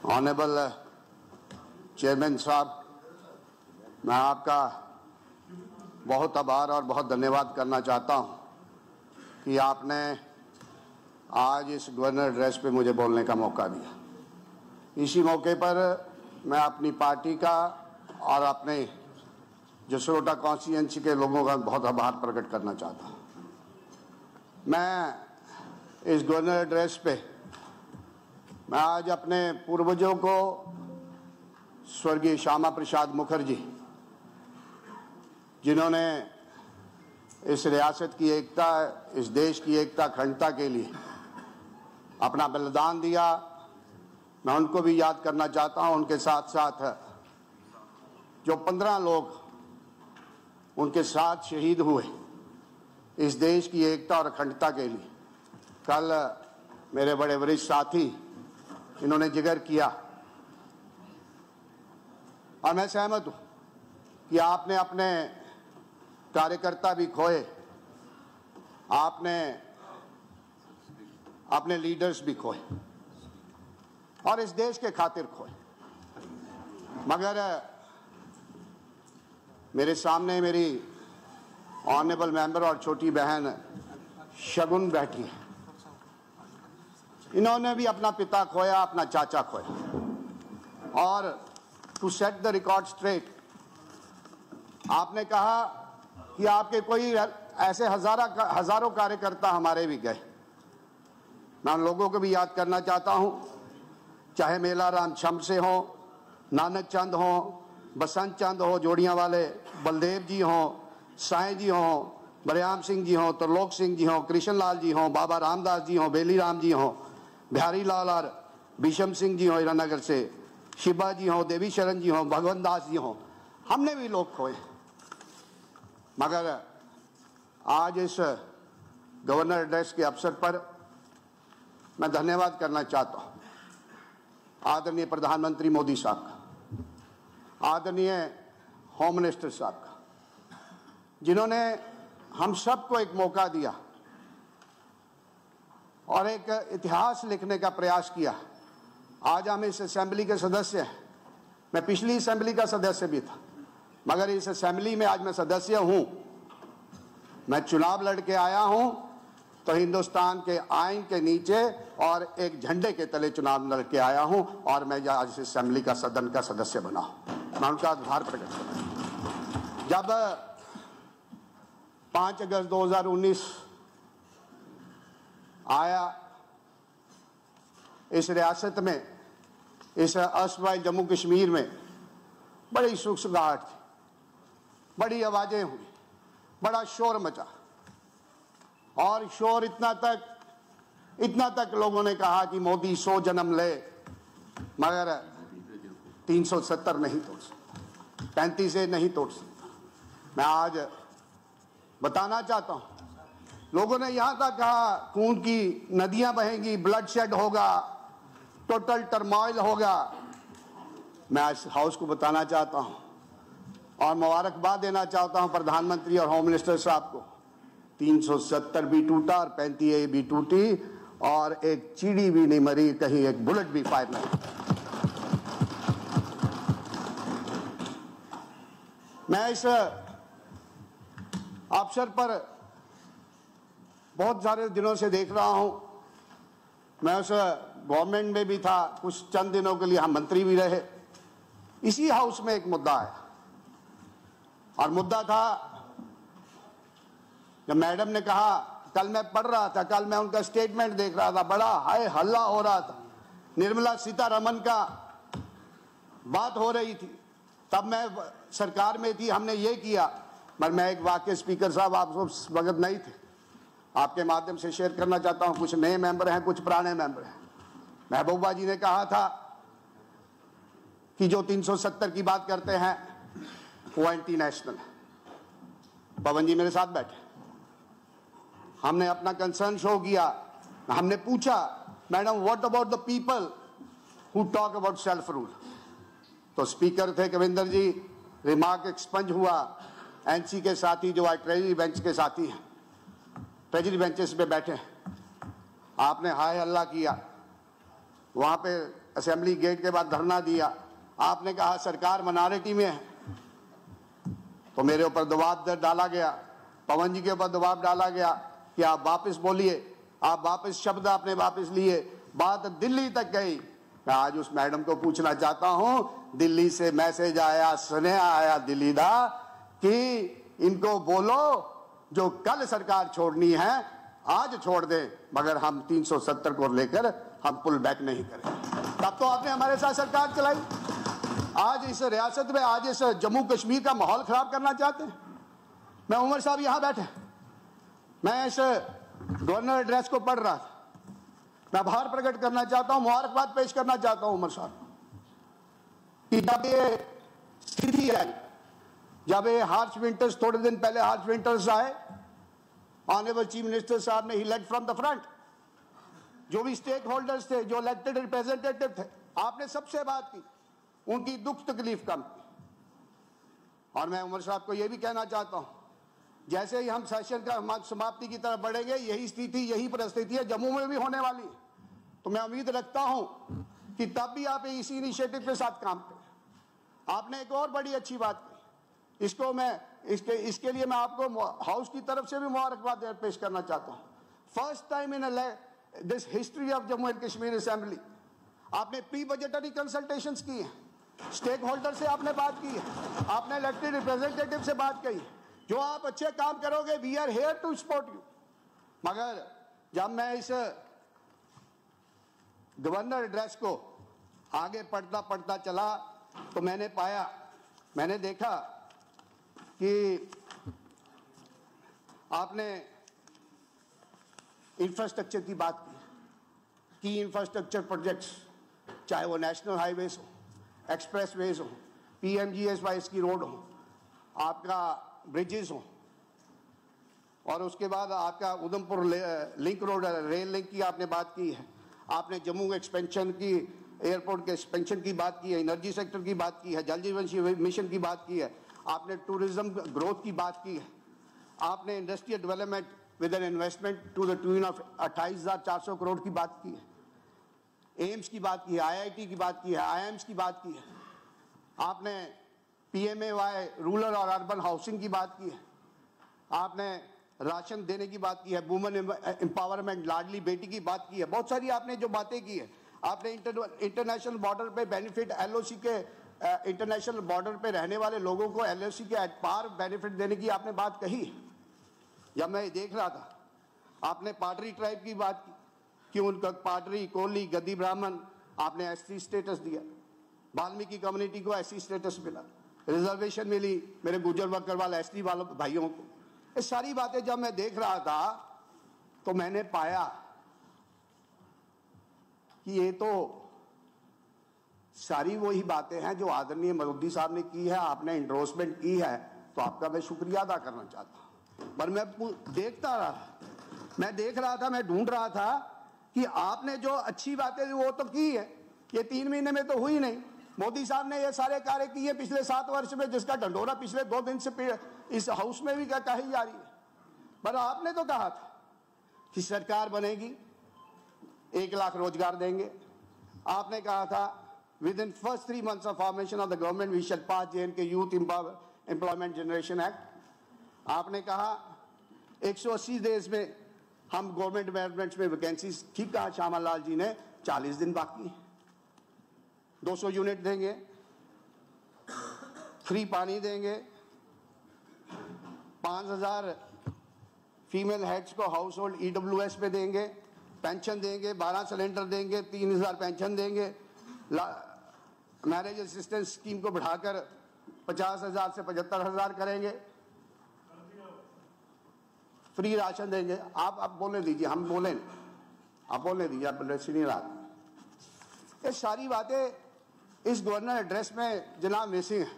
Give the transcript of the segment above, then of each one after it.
Honourable chairman साहब, मैं आपका बहुत आभार और बहुत धन्यवाद करना चाहता हूं कि आपने आज इस गवर्नर एड्रेस पे मुझे बोलने का मौका दिया। इसी मौके पर मैं अपनी पार्टी का और अपने जसरोटा कॉन्स्टिट्यूएंसी के लोगों का बहुत आभार प्रकट करना चाहता हूं। मैं इस गवर्नर एड्रेस पे मैं आज अपने पूर्वजों को, स्वर्गीय श्यामा प्रसाद मुखर्जी, जिन्होंने इस रियासत की एकता, इस देश की एकता अखंडता के लिए अपना बलिदान दिया, मैं उनको भी याद करना चाहता हूं। उनके साथ साथ जो 15 लोग उनके साथ शहीद हुए इस देश की एकता और अखंडता के लिए, कल मेरे बड़े वरिष्ठ साथी इन्होंने जिक्र किया और मैं सहमत हूं कि आपने अपने कार्यकर्ता भी खोए, आपने अपने लीडर्स भी खोए और इस देश के खातिर खोए। मगर मेरे सामने मेरी ऑनरेबल मेंबर और छोटी बहन शगुन बैठी है। इन्होंने भी अपना पिता खोया, अपना चाचा खोया। और to set the record straight, आपने कहा कि आपके कोई ऐसे हजारों कार्यकर्ता हमारे भी गए। मैं उन लोगों को भी याद करना चाहता हूं, चाहे मेला राम छम से हो, नानक चंद हो, बसंत चंद हो जोड़ियां वाले, बलदेव जी हो, साईं जी हो, बरियाम सिंह जी हो, त्रिलोक सिंह जी हो, कृष्ण लाल जी हो, बाबा रामदास जी हो, बेली राम जी हो, बिहारी लाल और भीषम सिंह जी हो हीरानगर से, शिबा जी हो, देवी शरण जी हो, भगवंत दास जी हो, हमने भी लोग खोए। मगर आज इस गवर्नर एड्रेस के अवसर पर मैं धन्यवाद करना चाहता हूं आदरणीय प्रधानमंत्री मोदी साहब का, आदरणीय होम मिनिस्टर साहब का, जिन्होंने हम सबको एक मौका दिया और एक इतिहास लिखने का प्रयास किया। आज हम इस असेंबली के सदस्य हैं। मैं पिछली असेंबली का सदस्य भी था, मगर इस असेंबली में आज मैं सदस्य हूं। मैं चुनाव लड़के आया हूं तो हिंदुस्तान के आईन के नीचे और एक झंडे के तले चुनाव लड़के आया हूं और मैं आज इस असेंबली का सदन का सदस्य बना हूं। मैं उनका आभार प्रकट करता। जब 5 अगस्त 2019 आया, इस रियासत में, इस अस्वाई जम्मू कश्मीर में बड़ी सुगसुगाहट थी, बड़ी आवाजें हुई, बड़ा शोर मचा और शोर इतना तक लोगों ने कहा कि मोदी 100 जन्म ले, मगर 370 नहीं तोड़ सकता, 35 से नहीं तोड़ सकता। मैं आज बताना चाहता हूं, लोगों ने यहां तक कहा खून की नदियां बहेंगी, ब्लड शेड होगा, टोटल टर्मोइल होगा। मैं इस हाउस को बताना चाहता हूं और मुबारकबाद देना चाहता हूं प्रधानमंत्री और होम मिनिस्टर साहब को। 370 भी टूटा और 35 भी टूटी और एक चीड़ी भी नहीं मरी, कहीं एक बुलेट भी फायर नहीं। मैं इस अवसर पर बहुत सारे दिनों से देख रहा हूं, मैं उस गवर्नमेंट में भी था, कुछ चंद दिनों के लिए हम मंत्री भी रहे। इसी हाउस में एक मुद्दा आया और मुद्दा था जब मैडम ने कहा, कल मैं पढ़ रहा था, कल मैं उनका स्टेटमेंट देख रहा था, बड़ा हाय हल्ला हो रहा था, निर्मला सीतारमण का बात हो रही थी, तब मैं सरकार में थी, हमने ये किया। पर मैं एक वाक्य स्पीकर साहब आप उस वक्त नहीं थे, आपके माध्यम से शेयर करना चाहता हूं। कुछ नए मेंबर हैं, कुछ पुराने मेंबर हैं। महबूबा जी ने कहा था कि जो 370 की बात करते हैं वो एंटी नेशनल है। पवन जी मेरे साथ बैठे, हमने अपना कंसर्न शो किया, हमने पूछा madam what about the people who talk about self rule. तो स्पीकर थे कविंदर जी, रिमार्क एक्सपंज हुआ। एनसी के साथी जो आज ट्रेजरी बेंच के साथी हैं, ट्रेजरी बेंचेस पे बैठे हैं, आपने हाय हल्ला किया, वहां पे असेंबली गेट के बाद धरना दिया, आपने कहा सरकार माइनॉरिटी में है, तो मेरे ऊपर दबाव डाला गया, पवन जी के ऊपर दबाव डाला गया कि आप वापस बोलिए, आप वापस शब्द आपने वापस लिए, बात दिल्ली तक गई। मैं आज उस मैडम को पूछना चाहता हूं, दिल्ली से मैसेज आया, स्नेहा आया दिल्ली दा कि इनको बोलो जो कल सरकार छोड़नी है आज छोड़ दें, मगर हम 370 को लेकर हम पुल बैक नहीं करें। तब तो आपने हमारे साथ सरकार चलाई। आज इस रियासत में, आज इस जम्मू कश्मीर का माहौल खराब करना चाहते हैं। मैं उमर साहब यहां बैठे, मैं इस गवर्नर एड्रेस को पढ़ रहा था, मैं आभार प्रकट करना चाहता हूं, मुबारकबाद पेश करना चाहता हूं उमर साहब कि जब ये स्थिति आई, जब ये हार्श विंटर्स, थोड़े दिन पहले हार्श विंटर्स आए, ऑनरेबल चीफ मिनिस्टर साहब ने ही लेड फ्रॉम द फ्रंट, जो भी स्टेक होल्डर्स थे, जो इलेक्टेड रिप्रेजेंटेटिव थे, आपने सबसे बात की, उनकी दुख तकलीफ कम की। और मैं उमर साहब को यह भी कहना चाहता हूं, जैसे ही हम सेशन का समाप्ति की तरफ बढ़ेंगे, यही स्थिति, यही परिस्थिति है जम्मू में भी होने वाली है। तो मैं उम्मीद रखता हूं कि तब भी आप इसी इनिशिएटिव के साथ काम करें। आपने एक और बड़ी अच्छी बात की, इसको मैं इसके लिए मैं आपको हाउस की तरफ से भी मुबारकबाद पेश करना चाहता हूं। First time in this history of Jammu and Kashmir assembly आपने प्री बजटरी कंसल्टेशंस की हैं, स्टेक होल्डर से आपने बात की है, आपने इलेक्टेड रिप्रेजेंटेटिव से बात की है, जो आप अच्छे काम करोगे we are here to support you. मगर जब मैं इस गवर्नर एड्रेस को आगे पढ़ता पढ़ता चला तो मैंने देखा कि आपने इंफ्रास्ट्रक्चर की बात की इंफ्रास्ट्रक्चर प्रोजेक्ट्स, चाहे वो नेशनल हाईवेज हो, एक्सप्रेसवेज हो, PMGSY की रोड हो, आपका ब्रिजेस हो, और उसके बाद आपका Udhampur link road, rail link की आपने बात की है, आपने जम्मू एक्सपेंशन की, एयरपोर्ट के एक्सपेंशन की बात की है, एनर्जी सेक्टर की बात की है, जल जीवन मिशन की बात की है, आपने टूरिज्म ग्रोथ की बात की है, आपने industrial development with an investment to the tune of 28,400 crore की बात की है, एम्स की बात की है, IIT की बात की है, IIMs की बात की है, आपने PMAY रूरल और अर्बन हाउसिंग की बात की है, आपने राशन देने की बात की है, वुमेन एम्पावरमेंट, लाडली बेटी की बात की है, बहुत सारी आपने जो बातें की है। आपने इंटरनेशनल बॉर्डर पे बेनिफिट, LOC के इंटरनेशनल बॉर्डर पे रहने वाले लोगों को LOC के एट पार बेनिफिट देने की आपने बात कही। जब मैं देख रहा था, आपने पाटरी ट्राइब की बात की कि उनका पाटरी, कोली, गद्दी ब्राह्मण आपने SC स्टेटस दिया, वाल्मीकि कम्युनिटी को SC स्टेटस मिला, रिजर्वेशन मिली मेरे गुजर बकरवाल ST वालों भाइयों को। ये सारी बातें जब मैं देख रहा था तो मैंने पाया कि ये तो सारी वही बातें हैं जो आदरणीय मोदी साहब ने की है, आपने इंडोर्समेंट की है, तो आपका मैं शुक्रिया अदा करना चाहता हूं। पर मैं देखता रहा, मैं देख रहा था, मैं ढूंढ रहा था कि आपने जो अच्छी बातें वो तो की है, ये 3 महीने में तो हुई नहीं। मोदी साहब ने ये सारे कार्य किए पिछले 7 वर्ष में, जिसका ढंढोरा पिछले 2 दिन से इस हाउस में भी कही जा रही है। पर आपने तो कहा था कि सरकार बनेगी, 1 लाख रोजगार देंगे। आपने कहा था within first 3 months of formation of the government we shall pass JNK youth employment generation act. आपने कहा 180 डेज में हम गवर्नमेंट डिपार्टमेंट्स में वैकेंसीज, ठीक कहा श्यामा लाल जी ने, 40 दिन बाकी हैं, 200 यूनिट देंगे, फ्री पानी देंगे, 5,000 फीमेल हेड्स को हाउस होल्ड EWS पे देंगे, पेंशन देंगे, 12 सिलेंडर देंगे, 3,000 पेंशन देंगे, मैरिज असिस्टेंस स्कीम को बढ़ाकर 50,000 से 75,000 करेंगे, फ्री राशन देंगे। आप बोलने दीजिए, हम बोले, आप बोलने दीजिए, आप सीनियर आदमी। ये सारी बातें इस गवर्नर एड्रेस में जनाब मिसिंग है।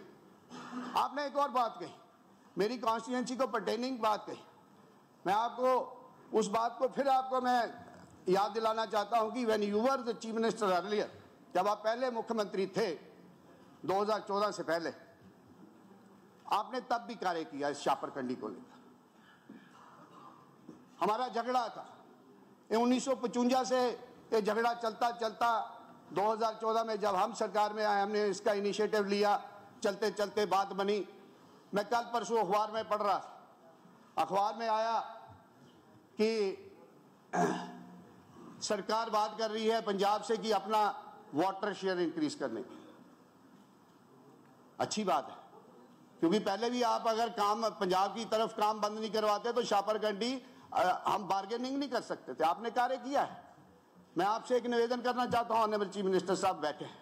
आपने एक और बात कही, मेरी कॉन्स्टिट्यूएंसी को पर्टेनिंग बात कही। मैं आपको उस बात को फिर आपको मैं याद दिलाना चाहता हूं कि when you were the chief minister earlier, जब आप पहले मुख्यमंत्री थे 2014 से पहले, आपने तब भी कार्य किया इस शापरकंडी को लेकर। हमारा झगड़ा था 1955 से, ये झगड़ा चलता चलता 2014 में जब हम सरकार में आए, हमने इसका इनिशिएटिव लिया, चलते चलते बात बनी। मैं कल परसों अखबार में पढ़ रहा था, अखबार में आया कि सरकार बात कर रही है पंजाब से कि अपना वाटर शेयर इंक्रीज करने की। अच्छी बात है, क्योंकि पहले भी आप अगर काम पंजाब की तरफ काम बंद नहीं करवाते तो शापरकंडी हम बार्गेनिंग नहीं कर सकते थे। आपने कार्य किया है। मैं आपसे एक निवेदन करना चाहता हूं, ऑनरेबल चीफ मिनिस्टर साहब बैठे हैं,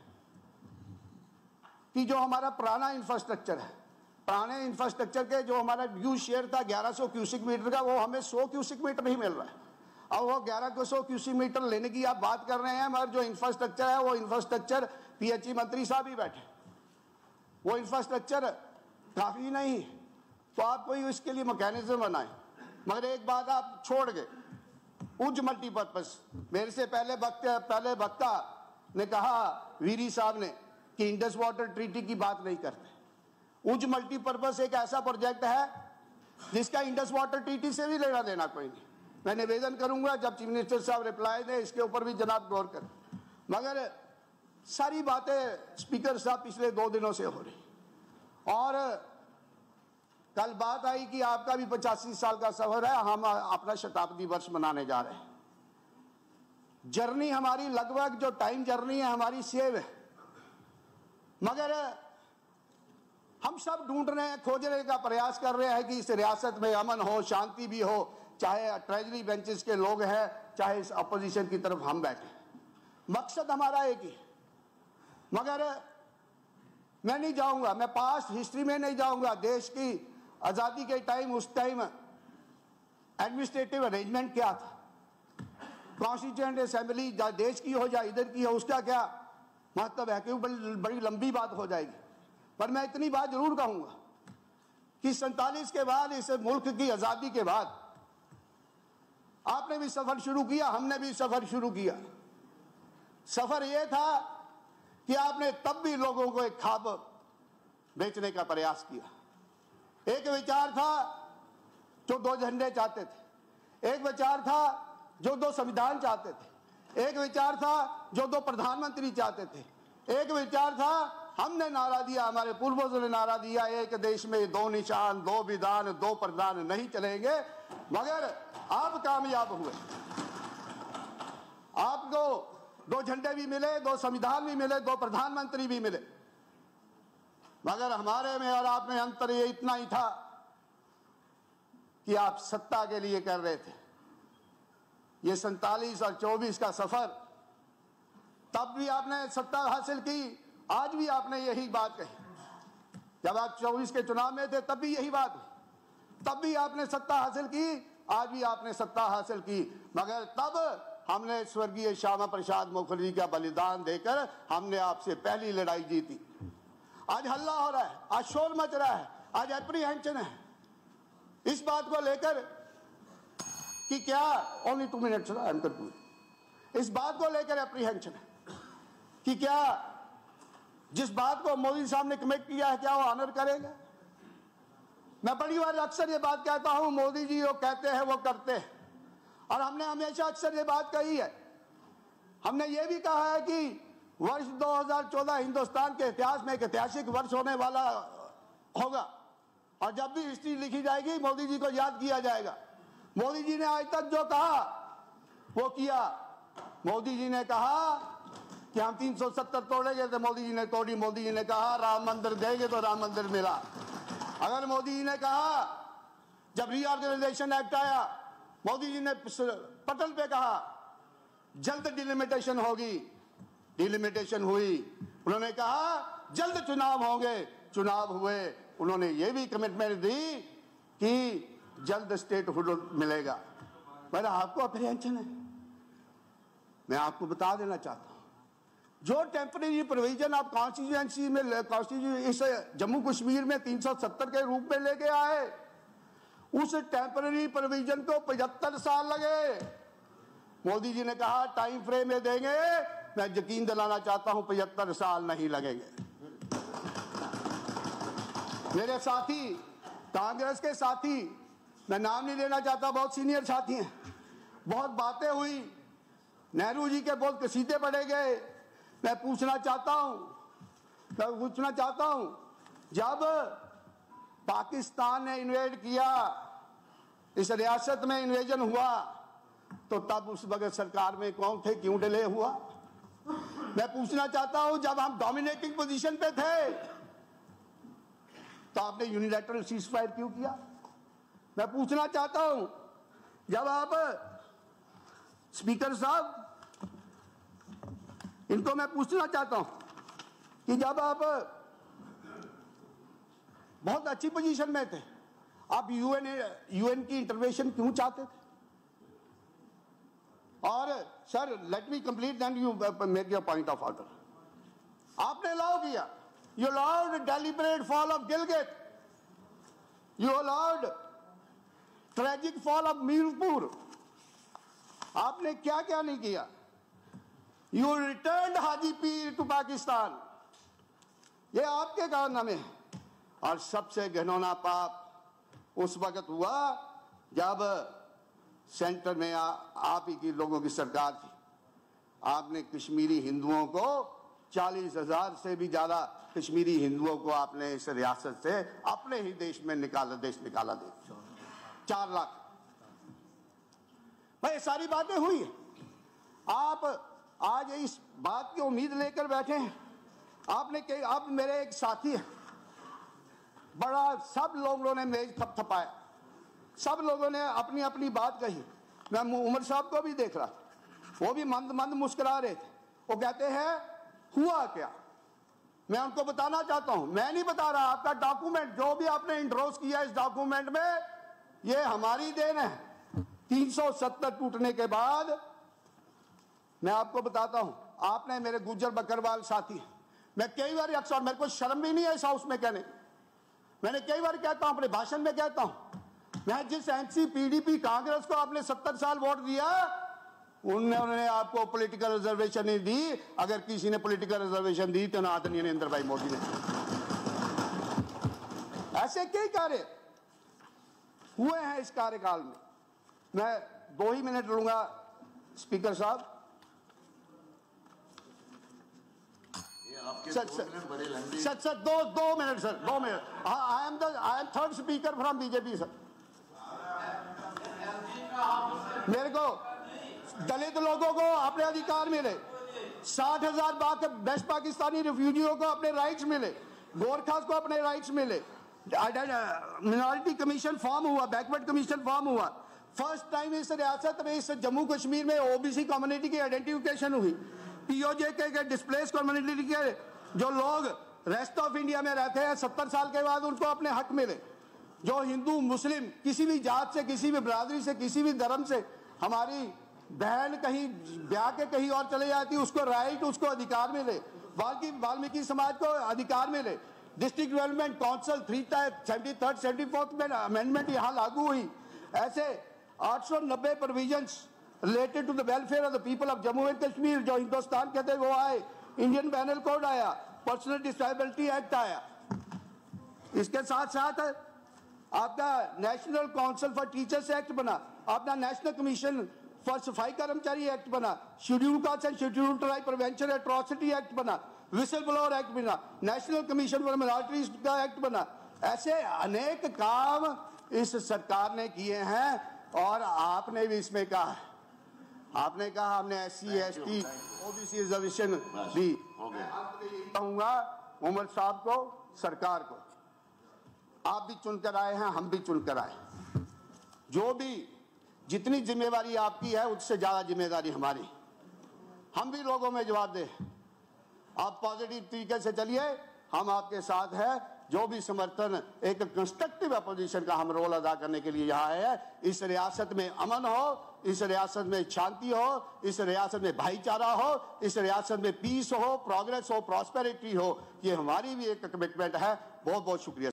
कि जो हमारा पुराना इंफ्रास्ट्रक्चर है, पुराने इंफ्रास्ट्रक्चर के जो हमारा ड्यू शेयर था 1100 क्यूसिक मीटर का, वो हमें 100 क्यूसिक मीटर ही मिल रहा है। अब वो 1100 क्यूसिक मीटर लेने की आप बात कर रहे हैं, मगर जो इंफ्रास्ट्रक्चर है वो इंफ्रास्ट्रक्चर पीएचई मंत्री साहब ही बैठे, वो इंफ्रास्ट्रक्चर काफी नहीं, तो आप कोई इसके लिए मैकेनिज्म बनाए। मगर एक बात आप छोड़ गए, उज मल्टीपर्पज। मेरे से पहले वक्ता ने कहा, वीरी साहब ने, कि इंडस वाटर ट्रीटी की बात नहीं करते। उज मल्टीपर्पज एक ऐसा प्रोजेक्ट है जिसका इंडस वाटर ट्रीटी से भी लेना देना कोई नहीं। मैं निवेदन करूंगा जब चीफ मिनिस्टर साहब रिप्लाई दें, इसके ऊपर भी जनाब गौर करें। मगर सारी बातें स्पीकर साहब पिछले 2 दिनों से हो रही, और कल बात आई कि आपका भी 85 साल का सफर है, हम अपना शताब्दी वर्ष मनाने जा रहे हैं। जर्नी हमारी लगभग जो टाइम जर्नी है हमारी सेव है, मगर हम सब ढूंढ रहे हैं, खोजने का प्रयास कर रहे हैं कि इस रियासत में अमन हो, शांति भी हो, चाहे ट्रेजरी बेंचेस के लोग हैं, चाहे इस अपोजिशन की तरफ हम बैठे। मकसद हमारा एक ही, मगर मैं नहीं जाऊंगा, मैं पास्ट हिस्ट्री में नहीं जाऊंगा। देश की आजादी के टाइम, उस टाइम एडमिनिस्ट्रेटिव अरेंजमेंट क्या था, कॉन्स्टिट्यूएंट असेंबली देश की हो या इधर की हो, उसका क्या महत्व है, क्योंकि बड़ी लंबी बात हो जाएगी। पर मैं इतनी बात जरूर कहूंगा कि 47 के बाद, इस मुल्क की आजादी के बाद, आपने भी सफर शुरू किया, हमने भी सफर शुरू किया। सफर यह था कि आपने तब भी लोगों को एक ख्वाब बेचने का प्रयास किया। एक विचार था जो 2 झंडे चाहते थे, एक विचार था जो 2 संविधान चाहते थे, एक विचार था जो 2 प्रधानमंत्री चाहते थे, एक विचार था, हमने नारा दिया, हमारे पूर्वजों ने नारा दिया, एक देश में 2 निशान, 2 विधान, 2 प्रधान नहीं चलेंगे। मगर आप कामयाब हुए, आपको 2 झंडे भी मिले, 2 संविधान भी मिले, 2 प्रधानमंत्री भी मिले। मगर हमारे में और आप में अंतर ये इतना ही था कि आप सत्ता के लिए कर रहे थे। ये 47 और 24 का सफर, तब भी आपने सत्ता हासिल की, आज भी आपने यही बात कही। जब आप 24 के चुनाव में थे तब भी यही बात हुई, तब भी आपने सत्ता हासिल की, आज भी आपने सत्ता हासिल की। मगर तब हमने स्वर्गीय श्यामा प्रसाद मुखर्जी का बलिदान देकर हमने आपसे पहली लड़ाई जीती। आज हल्ला हो रहा है, आज शोर मच रहा है, आज एप्रीहेंशन है इस बात को लेकर कि क्या, ओनली 2 मिनट्स, इस बात को लेकर एप्रीहेंशन है कि क्या जिस बात को मोदी साहब ने कमिट किया है क्या वो ऑनर करेंगे। मैं बड़ी बार अक्सर ये बात कहता हूं, मोदी जी जो कहते हैं वो करते हैं, और हमने हमेशा अक्सर ये बात कही है। हमने ये भी कहा है कि वर्ष 2014 हिंदुस्तान के इतिहास में एक ऐतिहासिक वर्ष होने वाला होगा, और जब भी हिस्ट्री लिखी जाएगी मोदी जी को याद किया जाएगा। मोदी जी ने आज तक जो कहा वो किया। मोदी जी ने कहा कि हम 370 तोड़ेंगे तो मोदी जी ने तोड़ी। मोदी जी ने कहा राम मंदिर देंगे तो राम मंदिर मिला। अगर मोदी जी ने कहा, जब रीऑर्गेनाइजेशन एक्ट आया, मोदी जी ने पटल पे कहा जल्द डिलिमिटेशन होगी, डिलिमिटेशन हुई। उन्होंने कहा जल्द चुनाव होंगे, चुनाव हुए। उन्होंने ये भी कमिटमेंट दी कि जल्द स्टेटहुड मिलेगा। पर आपको अप्रीहेंशन है। मैं आपको बता देना चाहता हूं, जो टेम्परेरी प्रोविजन आप कॉन्स्टिट्यूएंसी में, इस जम्मू कश्मीर में 370 के रूप में लेके आए, उस टेम्परेरी प्रोविजन को 75 साल लगे। मोदी जी ने कहा टाइम फ्रेम में देंगे, मैं यकीन दिलाना चाहता हूं 75 साल नहीं लगेंगे। मेरे साथी, कांग्रेस के साथी, मैं नाम नहीं लेना चाहता, बहुत सीनियर साथी हैं, बहुत बातें हुई, नेहरू जी के बहुत कसीदे पढ़े गए, मैं पूछना चाहता हूं जब पाकिस्तान ने इन्वेड किया, इस रियासत में इन्वेजन हुआ, तो तब उस वक्त सरकार में कौन थे, क्यों डिले हुआ? मैं पूछना चाहता हूं जब हम डोमिनेटिंग पोजीशन पे थे तो आपने यूनिलैटरल सीजफायर क्यों किया? मैं पूछना चाहता हूं जब आप, स्पीकर साहब, इनको मैं पूछना चाहता हूं कि जब आप बहुत अच्छी पोजीशन में थे, आप यूएन की इंटरवेंशन क्यों चाहते थे? और sir, let me complete then you make your point of order. आपने अलाउ किया, you allowed deliberate fall of Gilgit, you allowed tragic fall of Mirpur. आपने क्या क्या नहीं किया? You return Haji Pir to Pakistan, ये आपके कारनामे हैं। और सबसे घिनौना पाप उस वक्त हुआ जब सेंटर में आप ही की लोगों की सरकार थी। आपने कश्मीरी हिंदुओं को 40,000 से भी ज्यादा कश्मीरी हिंदुओं को आपने इस रियासत से अपने ही देश निकाला दे 4 लाख। भाई सारी बातें हुई। आप आज इस बात की उम्मीद लेकर बैठे हैं। आपने आप मेरे एक साथी है, बड़ा, सब लोगों ने मेज थपथपाया, सब लोगों ने अपनी अपनी बात कही। मैं उमर साहब को भी देख रहा था, वो भी मंद मंद मुस्कुरा रहे थे। वो कहते हैं हुआ क्या? मैं उनको बताना चाहता हूं, मैं नहीं बता रहा, आपका डॉक्यूमेंट जो भी आपने इंट्रोड्यूस किया इस डॉक्यूमेंट में, ये हमारी देन है। 370 टूटने के बाद मैं आपको बताता हूं, आपने मेरे गुज्जर बकरवाल साथी, मैं कई बार अक्सर, मेरे को शर्म भी नहीं है इस हाउस में कहने, मैंने कई बार कहता हूं, अपने भाषण में कहता हूं, मैं जिस एनसी पीडीपी कांग्रेस को आपने 70 साल वोट दिया, उन्होंने आपको पॉलिटिकल रिजर्वेशन नहीं दी। अगर किसी ने पॉलिटिकल रिजर्वेशन दी तो आदरणीय नरेंद्र भाई मोदी ने। ऐसे कई कार्य हुए हैं इस कार्यकाल में। मैं 2 ही मिनट लूंगा स्पीकर साहब। Sir 2 minute sir, 2 minute. I am third speaker from BJP sir. मेरे को दलित लोगों को अपने अधिकार मिले, 60,000 बेस्ट पाकिस्तानी रिफ्यूजियों को अपने राइट्स मिले, गोरखास को अपने राइट्स मिले, मिनॉरिटी कमीशन फॉर्म हुआ, बैकवर्ड कमीशन फॉर्म हुआ। फर्स्ट टाइम इस रियासत में, इस जम्मू कश्मीर में ओबीसी कम्युनिटी की आइडेंटिफिकेशन हुई। पीओजे के डिस्प्लेस कम्युनिटी के जो लोग रेस्ट ऑफ इंडिया में रहते हैं 70 साल के बाद, उनको अपने हक मिले। जो हिंदू मुस्लिम किसी भी जात से, किसी भी बिरादरी से, किसी भी धर्म से, हमारी बहन कहीं ब्याह के कहीं और चले जाती, उसको राइट, उसको अधिकार मिले। वाल्मीकि समाज को अधिकार मिले। District development council 73rd 74th में अमेंडमेंट यहाँ लागू हुई। ऐसे 890 provisions related to the welfare of the people of Jammu and Kashmir जो हिंदुस्तान कहते हैं वो आए। इंडियन पैनल कोड आया, पर्सनल डिसेबिलिटी एक्ट आया। इसके साथ साथ आपका national council for teachers act बना, अपना national commission for Safai Karmachari act बना, scheduled caste and scheduled tribe prevention atrocity act बना, विसल ब्लोअर एक्ट बना, नेशनल कमीशन फॉर माइनॉरिटीज का एक्ट बना। ऐसे अनेक काम इस सरकार ने किए हैं और आपने भी इसमें कहा, आपने कहा हमने SC ST OBC रिजर्वेशन दी। कहूंगा उमर साहब को, सरकार को, आप भी चुनकर आए हैं, हम भी चुनकर आए। जो भी जितनी जिम्मेवारी आपकी है उससे ज्यादा जिम्मेदारी हमारी। हम भी लोगों में जवाब दे। आप पॉजिटिव तरीके से चलिए, हम आपके साथ हैं। जो भी समर्थन, एक कंस्ट्रक्टिव अपोजिशन का हम रोल अदा करने के लिए यहाँ है। इस रियासत में अमन हो, इस रियासत में शांति हो, इस रियासत में भाईचारा हो, इस रियासत में पीस हो, प्रोग्रेस हो, प्रॉस्पेरिटी हो, ये हमारी भी एक कमिटमेंट है। बहुत बहुत शुक्रिया।